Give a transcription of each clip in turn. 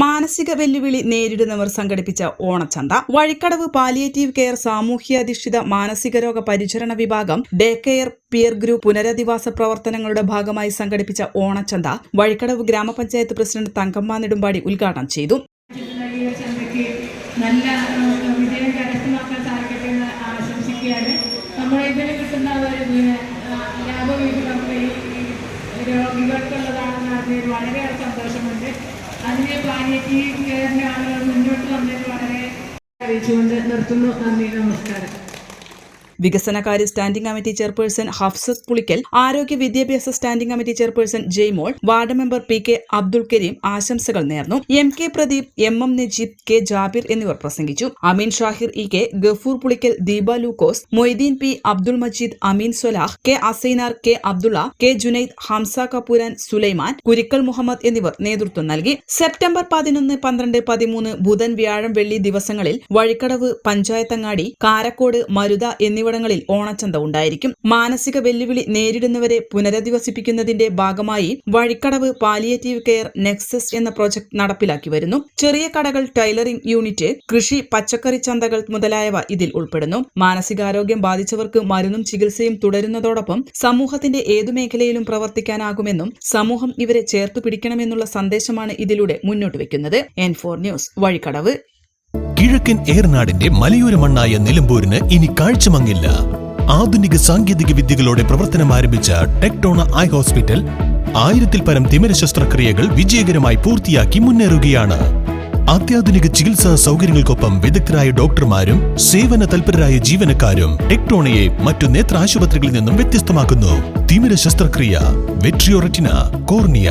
മാനസിക വെല്ലുവിളി നേരിടുന്നവർ സംഘടിപ്പിച്ച ഓണച്ചന്ത. വഴിക്കടവ് പാലിയേറ്റീവ് കെയർ സാമൂഹ്യാധിഷ്ഠിത മാനസികരോഗ പരിചരണ വിഭാഗം ഡേ കെയർ പിയർ ഗ്രൂപ്പ് പുനരധിവാസ പ്രവർത്തനങ്ങളുടെ ഭാഗമായി സംഘടിപ്പിച്ച ഓണച്ചന്ത വഴിക്കടവ് ഗ്രാമപഞ്ചായത്ത് പ്രസിഡന്റ് തങ്കമ്മ നെടുമ്പാടി ഉദ്ഘാടനം ചെയ്തു. നല്ല വിജയം കരസ്ഥമാക്കാൻ സാധിക്കട്ടെ എന്ന് ആശംസിക്കുകയാണ്. നമ്മുടെ ഇതിൽ കിട്ടുന്ന ലാഭവിഹിതം രോഗികൾക്കുള്ളതാണെന്ന് അറിഞ്ഞതിൽ വളരെയേറെ സന്തോഷമുണ്ട്. അതിനെ പാലിയേറ്റീവ് കെയറിൻ്റെ ആളുകൾ മുന്നോട്ട് വന്നതിൽ വളരെ അറിയിച്ചുകൊണ്ട് നിർത്തുന്നു. നന്ദി, നമസ്കാരം. വികസനകാര്യ standing committee chairperson Hafsath Pulikkal, ആരോഗ്യ വിദ്യാഭ്യാസ standing committee chairperson Jaimol, ward member PK Abdul Karim ആശംസകൾ നേർന്നു. MK Pradeep, MM Najeeb, K Jabir എന്നിവർ പ്രസംഗിച്ചു. അമീൻ ഷാഹിർ EK, ഗഫൂർ പുളിക്കൽ, ദീപ ലൂക്കോസ്, മൊയ്തീൻ P, അബ്ദുൾ മജീദ്, അമീൻ സൊലാഹ്, K Asainar, K Abdulla, K Junaid, Hamza കപൂരൻ, Sulaiman, Kurikkal Muhammad എന്നിവർ നേതൃത്വം നൽകി. സെപ്റ്റംബർ 11, 12, 13 ബുധൻ, വ്യാഴം, വെള്ളി ദിവസങ്ങളിൽ വഴിക്കടവ്, പഞ്ചായത്തങ്ങാടി, കാരക്കോട്, മരുത എന്നിവിടങ്ങളിൽ ഓണച്ചന്ത ഉണ്ടായിരിക്കും. മാനസിക വെല്ലുവിളി നേരിടുന്നവരെ പുനരധിവസിപ്പിക്കുന്നതിന്റെ ഭാഗമായി വഴിക്കടവ് പാലിയേറ്റീവ് കെയർ നെക്സസ് എന്ന പ്രോജക്ട് നടപ്പിലാക്കി വരുന്നു. ചെറിയ കടകൾ, ടൈലറിംഗ് യൂണിറ്റ്, കൃഷി, പച്ചക്കറി ചന്തകൾ മുതലായവ ഇതിൽ ഉൾപ്പെടുന്നു. മാനസികാരോഗ്യം ബാധിച്ചവർക്ക് മരുന്നും ചികിത്സയും തുടരുന്നതോടൊപ്പം സമൂഹത്തിന്റെ ഏതു മേഖലയിലും പ്രവർത്തിക്കാനാകുമെന്നും സമൂഹം ഇവരെ ചേർത്തു പിടിക്കണമെന്നുള്ള സന്ദേശമാണ് ഇതിലൂടെ മുന്നോട്ട് വെക്കുന്നത്. N4 news, Vazhikkadavu. കിഴക്കൻ ഏറനാടിന്റെ മലയോര മണ്ണായ നിലമ്പൂരിന് ഇനി കാഴ്ചമങ്ങില്ല. ആധുനിക സാങ്കേതിക വിദ്യകളോടെ പ്രവർത്തനം ആരംഭിച്ച ടെക്ടോണ ഐ ഹോസ്പിറ്റൽ 1000-ൽ പരം തിമിര ശസ്ത്രക്രിയകൾ വിജയകരമായി പൂർത്തിയാക്കി മുന്നേറുകയാണ്. അത്യാധുനിക ചികിത്സാ സൗകര്യങ്ങൾക്കൊപ്പം വിദഗ്ധരായ ഡോക്ടർമാരും സേവന തൽപരരായ ജീവനക്കാരും ടെക്ടോണയെ മറ്റു നേത്ര ആശുപത്രികളിൽ നിന്നും വ്യത്യസ്തമാക്കുന്നു. തിമിര ശസ്ത്രക്രിയ, vitreo retina, cornea,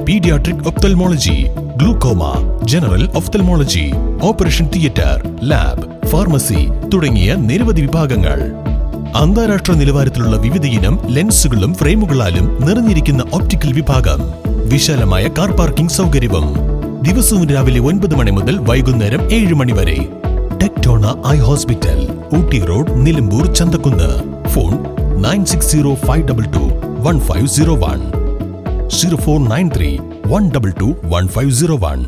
paediatric ophthalmology, glaucoma, general ophthalmology, operation theatre, lab, pharmacy തുടങ്ങിയ നിരവധി വിഭാഗങ്ങൾ. അന്താരാഷ്ട്ര നിലവാരത്തിലുള്ള വിവിധയിനം ലെൻസുകളും ഫ്രെയിമുകളാലും നിറഞ്ഞിരിക്കുന്ന ഒപ്റ്റിക്കൽ വിഭാഗം, വിശാലമായ കാർ പാർക്കിംഗ് സൗകര്യവും. ദിവസവും രാവിലെ 9 മണി മുതൽ വൈകുന്നേരം 7 മണി വരെ. Tectona eye hospital, Ooty road, Nilambur, Chanthakkunnu. Phone 9605221501, 0493 122 1501.